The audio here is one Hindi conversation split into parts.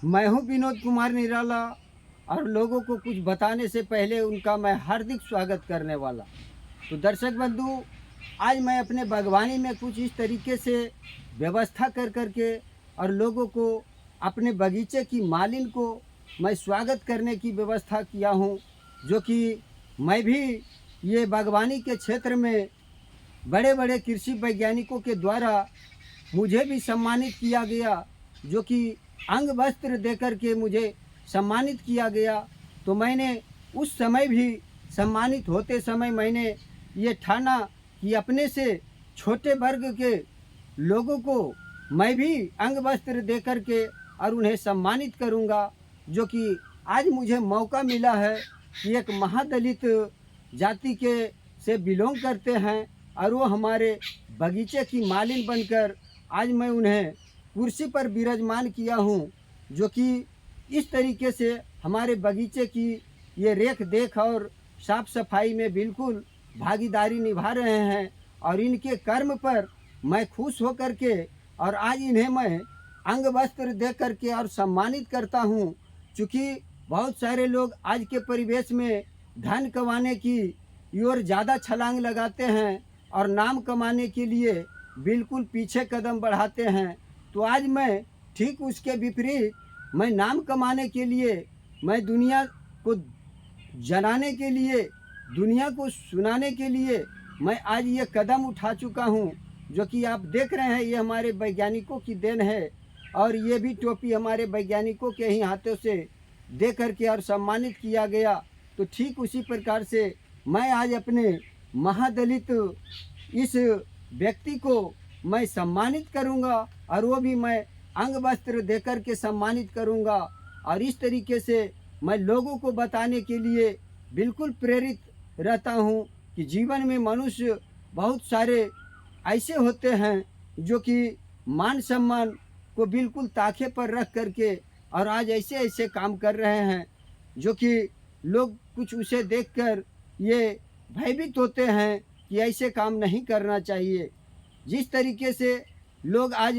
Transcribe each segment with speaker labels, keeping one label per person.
Speaker 1: मैं हूं विनोद कुमार निराला और लोगों को कुछ बताने से पहले उनका मैं हार्दिक स्वागत करने वाला। तो दर्शक बंधु, आज मैं अपने बागवानी में कुछ इस तरीके से व्यवस्था कर करके और लोगों को अपने बगीचे की मालिन को मैं स्वागत करने की व्यवस्था किया हूं, जो कि मैं भी ये बागवानी के क्षेत्र में बड़े बड़े कृषि वैज्ञानिकों के द्वारा मुझे भी सम्मानित किया गया, जो कि अंग वस्त्र देकर के मुझे सम्मानित किया गया। तो मैंने उस समय भी सम्मानित होते समय मैंने ये ठाना कि अपने से छोटे वर्ग के लोगों को मैं भी अंग वस्त्र दे कर के और उन्हें सम्मानित करूंगा, जो कि आज मुझे मौका मिला है कि एक महादलित जाति के से बिलोंग करते हैं और वो हमारे बगीचे की मालिन बनकर आज मैं उन्हें कुर्सी पर विराजमान किया हूँ, जो कि इस तरीके से हमारे बगीचे की ये रेख देख और साफ सफाई में बिल्कुल भागीदारी निभा रहे हैं। और इनके कर्म पर मैं खुश होकर के और आज इन्हें मैं अंग वस्त्र दे करके और सम्मानित करता हूँ। चूँकि बहुत सारे लोग आज के परिवेश में धन कमाने की ओर ज़्यादा छलांग लगाते हैं और नाम कमाने के लिए बिल्कुल पीछे कदम बढ़ाते हैं। तो आज मैं ठीक उसके विपरीत, मैं नाम कमाने के लिए, मैं दुनिया को जनाने के लिए, दुनिया को सुनाने के लिए मैं आज ये कदम उठा चुका हूँ, जो कि आप देख रहे हैं। ये हमारे वैज्ञानिकों की देन है और ये भी टोपी हमारे वैज्ञानिकों के ही हाथों से दे करके और सम्मानित किया गया। तो ठीक उसी प्रकार से मैं आज अपने महादलित इस व्यक्ति को मैं सम्मानित करूंगा और वो भी मैं अंग वस्त्र देकर के सम्मानित करूंगा। और इस तरीके से मैं लोगों को बताने के लिए बिल्कुल प्रेरित रहता हूं कि जीवन में मनुष्य बहुत सारे ऐसे होते हैं जो कि मान सम्मान को बिल्कुल ताखे पर रख करके और आज ऐसे ऐसे काम कर रहे हैं, जो कि लोग कुछ उसे देखकर ये भयभीत होते हैं कि ऐसे काम नहीं करना चाहिए। जिस तरीके से लोग आज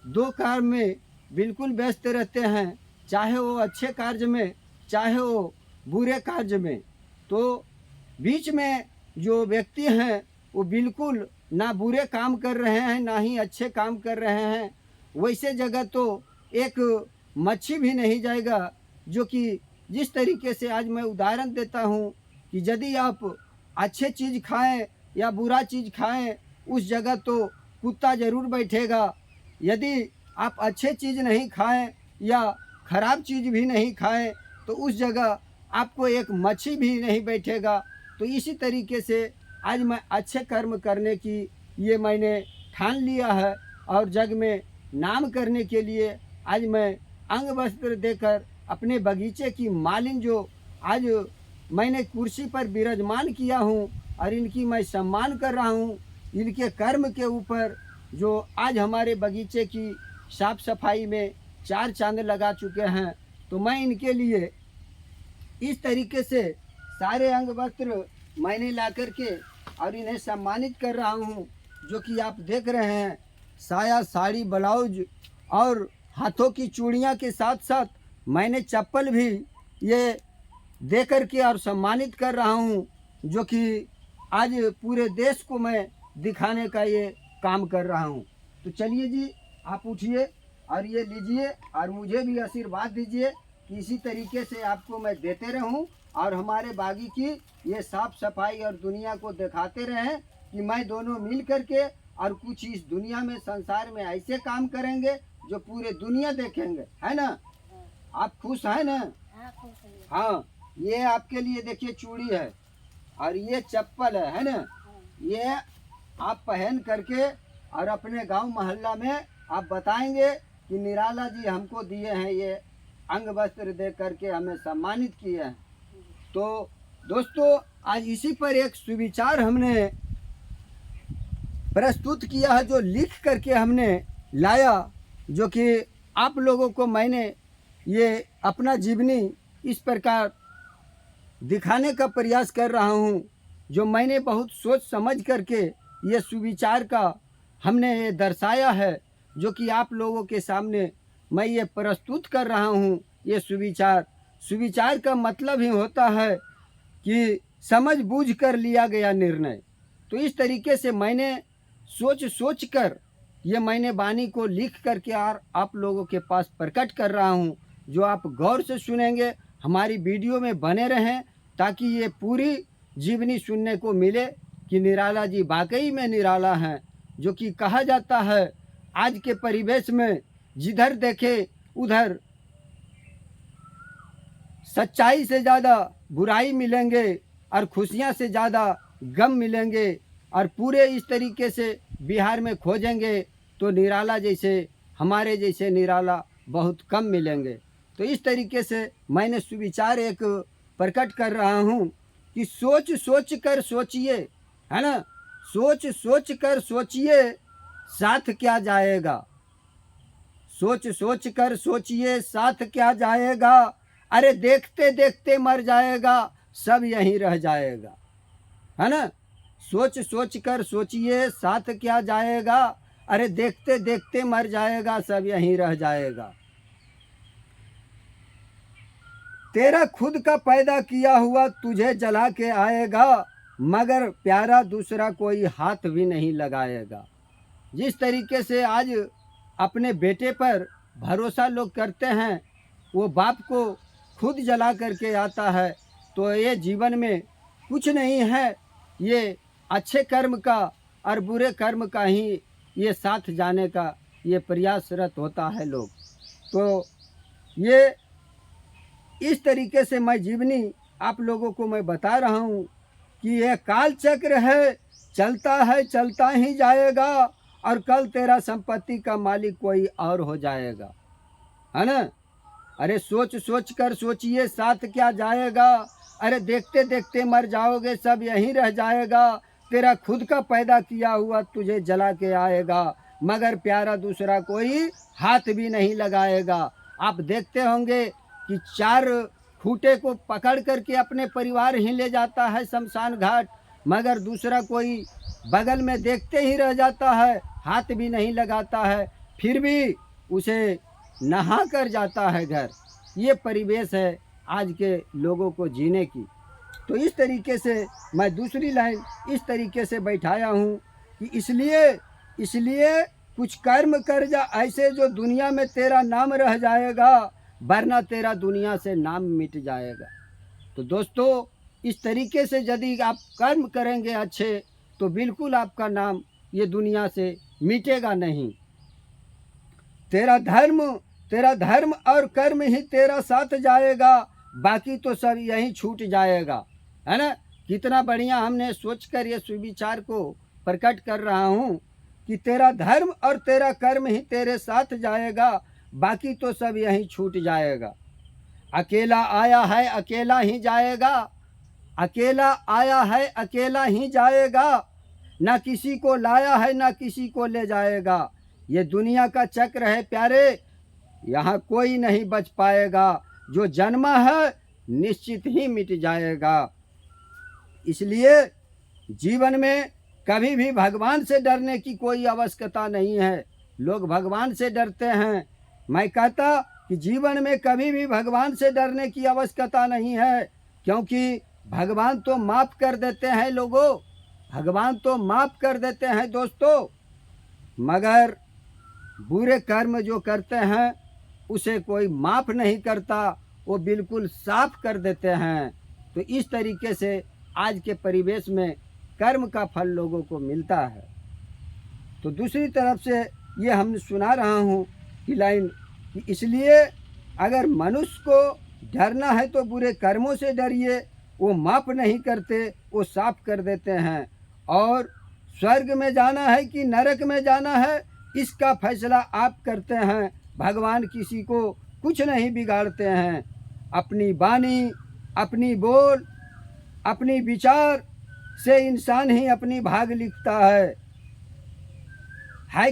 Speaker 1: दो कार्य में बिल्कुल व्यस्त रहते हैं, चाहे वो अच्छे कार्य में, चाहे वो बुरे कार्य में, तो बीच में जो व्यक्ति हैं वो बिल्कुल ना बुरे काम कर रहे हैं ना ही अच्छे काम कर रहे हैं। वैसे जगह तो एक मच्छी भी नहीं जाएगा, जो कि जिस तरीके से आज मैं उदाहरण देता हूँ कि यदि आप अच्छे चीज़ खाएं या बुरा चीज़ खाएं, उस जगह तो कुत्ता ज़रूर बैठेगा। यदि आप अच्छे चीज़ नहीं खाएं या ख़राब चीज़ भी नहीं खाएं, तो उस जगह आपको एक मच्छी भी नहीं बैठेगा। तो इसी तरीके से आज मैं अच्छे कर्म करने की ये मैंने ठान लिया है और जग में नाम करने के लिए आज मैं अंग वस्त्र देकर अपने बगीचे की मालिन जो आज मैंने कुर्सी पर विराजमान किया हूँ और इनकी मैं सम्मान कर रहा हूँ, इनके कर्म के ऊपर जो आज हमारे बगीचे की साफ सफाई में चार चांद लगा चुके हैं। तो मैं इनके लिए इस तरीके से सारे अंग वस्त्र मैंने ला करके और इन्हें सम्मानित कर रहा हूँ, जो कि आप देख रहे हैं। साया, साड़ी, ब्लाउज और हाथों की चूड़ियाँ के साथ साथ मैंने चप्पल भी ये दे करके और सम्मानित कर रहा हूँ, जो कि आज पूरे देश को मैं दिखाने का ये काम कर रहा हूँ। तो चलिए जी, आप उठिए और ये लीजिए और मुझे भी आशीर्वाद दीजिए कि इसी तरीके से आपको मैं देते रहूं और हमारे बागी की ये साफ सफाई और दुनिया को दिखाते रहें कि मैं दोनों मिल करके और कुछ इस दुनिया में, संसार में ऐसे काम करेंगे जो पूरे दुनिया देखेंगे, है ना। आप खुश हैं ना? हाँ, ये आपके लिए देखिए चूड़ी है और ये चप्पल है ना। ये आप पहन करके और अपने गांव मोहल्ला में आप बताएंगे कि निराला जी हमको दिए हैं, ये अंग वस्त्र दे करके हमें सम्मानित किए हैं। तो दोस्तों, आज इसी पर एक सुविचार हमने प्रस्तुत किया है, जो लिख करके हमने लाया, जो कि आप लोगों को मैंने ये अपना जीवनी इस प्रकार दिखाने का प्रयास कर रहा हूँ, जो मैंने बहुत सोच समझ करके ये सुविचार का हमने ये दर्शाया है, जो कि आप लोगों के सामने मैं ये प्रस्तुत कर रहा हूँ ये सुविचार। सुविचार का मतलब ही होता है कि समझ बूझ कर लिया गया निर्णय। तो इस तरीके से मैंने सोच कर ये मैंने वाणी को लिख करके आप लोगों के पास प्रकट कर रहा हूँ, जो आप गौर से सुनेंगे, हमारी वीडियो में बने रहें, ताकि ये पूरी जीवनी सुनने को मिले कि निराला जी वाकई में निराला हैं। जो कि कहा जाता है आज के परिवेश में जिधर देखे उधर सच्चाई से ज़्यादा बुराई मिलेंगे और खुशियाँ से ज़्यादा गम मिलेंगे, और पूरे इस तरीके से बिहार में खोजेंगे तो निराला जैसे, हमारे जैसे निराला बहुत कम मिलेंगे। तो इस तरीके से मैंने सुविचार एक प्रकट कर रहा हूँ कि सोच कर सोचिए, है ना, सोच कर सोचिए साथ क्या जाएगा, सोच कर सोचिए साथ क्या जाएगा, अरे देखते देखते मर जाएगा सब यहीं रह जाएगा, है ना। सोच कर सोचिए साथ क्या जाएगा, अरे देखते देखते मर जाएगा सब यहीं रह जाएगा। तेरा खुद का पैदा किया हुआ तुझे जला के आएगा, मगर प्यारा दूसरा कोई हाथ भी नहीं लगाएगा। जिस तरीके से आज अपने बेटे पर भरोसा लोग करते हैं, वो बाप को खुद जला करके आता है, तो ये जीवन में कुछ नहीं है, ये अच्छे कर्म का और बुरे कर्म का ही ये साथ जाने का ये प्रयासरत होता है लोग। तो ये इस तरीके से मैं जीवनी आप लोगों को मैं बता रहा हूँ कि ये काल चक्र है, चलता ही जाएगा, और कल तेरा संपत्ति का मालिक कोई और हो जाएगा, है ना। अरे सोच कर सोचिए साथ क्या जाएगा, अरे देखते देखते मर जाओगे सब यहीं रह जाएगा। तेरा खुद का पैदा किया हुआ तुझे जला के आएगा, मगर प्यारा दूसरा कोई हाथ भी नहीं लगाएगा। आप देखते होंगे कि 4 खूंटे को पकड़ करके अपने परिवार ही ले जाता है शमशान घाट, मगर दूसरा कोई बगल में देखते ही रह जाता है, हाथ भी नहीं लगाता है, फिर भी उसे नहा कर जाता है घर। ये परिवेश है आज के लोगों को जीने की। तो इस तरीके से मैं दूसरी लाइन इस तरीके से बैठाया हूँ कि इसलिए कुछ कर्म कर जा ऐसे जो दुनिया में तेरा नाम रह जाएगा, वरना तेरा दुनिया से नाम मिट जाएगा। तो दोस्तों, इस तरीके से यदि आप कर्म करेंगे अच्छे, तो बिल्कुल आपका नाम ये दुनिया से मिटेगा नहीं। तेरा धर्म और कर्म ही तेरा साथ जाएगा, बाकी तो सब यहीं छूट जाएगा, है ना। कितना बढ़िया हमने सोचकर ये सुविचार को प्रकट कर रहा हूँ कि तेरा धर्म और तेरा कर्म ही तेरे साथ जाएगा, बाकी तो सब यहीं छूट जाएगा। अकेला आया है अकेला ही जाएगा, अकेला आया है अकेला ही जाएगा, ना किसी को लाया है ना किसी को ले जाएगा। ये दुनिया का चक्र है प्यारे, यहाँ कोई नहीं बच पाएगा, जो जन्मा है निश्चित ही मिट जाएगा। इसलिए जीवन में कभी भी भगवान से डरने की कोई आवश्यकता नहीं है। लोग भगवान से डरते हैं, मैं कहता कि जीवन में कभी भी भगवान से डरने की आवश्यकता नहीं है, क्योंकि भगवान तो माफ़ कर देते हैं लोगों, भगवान तो माफ़ कर देते हैं दोस्तों, मगर बुरे कर्म जो करते हैं उसे कोई माफ़ नहीं करता, वो बिल्कुल साफ कर देते हैं। तो इस तरीके से आज के परिवेश में कर्म का फल लोगों को मिलता है। तो दूसरी तरफ से ये हम सुना रहा हूँ कि लाइन कि इसलिए अगर मनुष्य को डरना है तो बुरे कर्मों से डरिए, वो माफ़ नहीं करते, वो साफ कर देते हैं। और स्वर्ग में जाना है कि नरक में जाना है, इसका फैसला आप करते हैं। भगवान किसी को कुछ नहीं बिगाड़ते हैं। अपनी वाणी, अपनी बोल, अपनी विचार से इंसान ही अपनी भाग लिखता है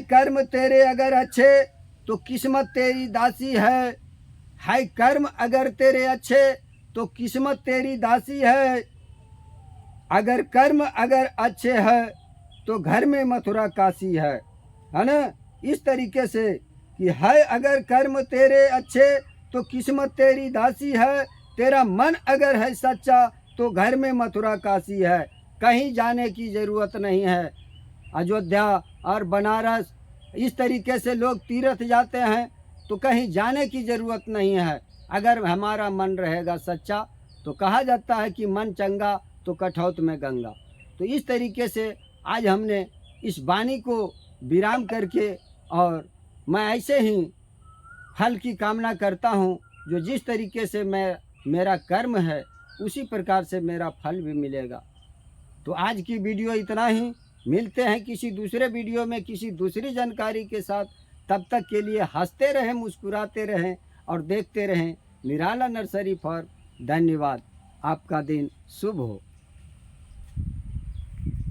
Speaker 1: कर्म तेरे अगर अच्छे तो किस्मत तेरी दासी है कर्म अगर तेरे अच्छे तो किस्मत तेरी दासी है, अगर कर्म अगर अच्छे है तो घर में मथुरा काशी है ना। इस तरीके से कि है अगर कर्म तेरे अच्छे तो किस्मत तेरी दासी है, तेरा मन अगर है सच्चा तो घर में मथुरा काशी है। कहीं जाने की ज़रूरत नहीं है। अयोध्या और बनारस इस तरीके से लोग तीर्थ जाते हैं, तो कहीं जाने की ज़रूरत नहीं है। अगर हमारा मन रहेगा सच्चा तो कहा जाता है कि मन चंगा तो कठौत में गंगा। तो इस तरीके से आज हमने इस वाणी को विराम करके, और मैं ऐसे ही फल की कामना करता हूँ, जो जिस तरीके से मेरा कर्म है उसी प्रकार से मेरा फल भी मिलेगा। तो आज की वीडियो इतना ही। मिलते हैं किसी दूसरे वीडियो में किसी दूसरी जानकारी के साथ। तब तक के लिए हंसते रहें, मुस्कुराते रहें और देखते रहें निराला नर्सरी फॉर्म। धन्यवाद। आपका दिन शुभ हो।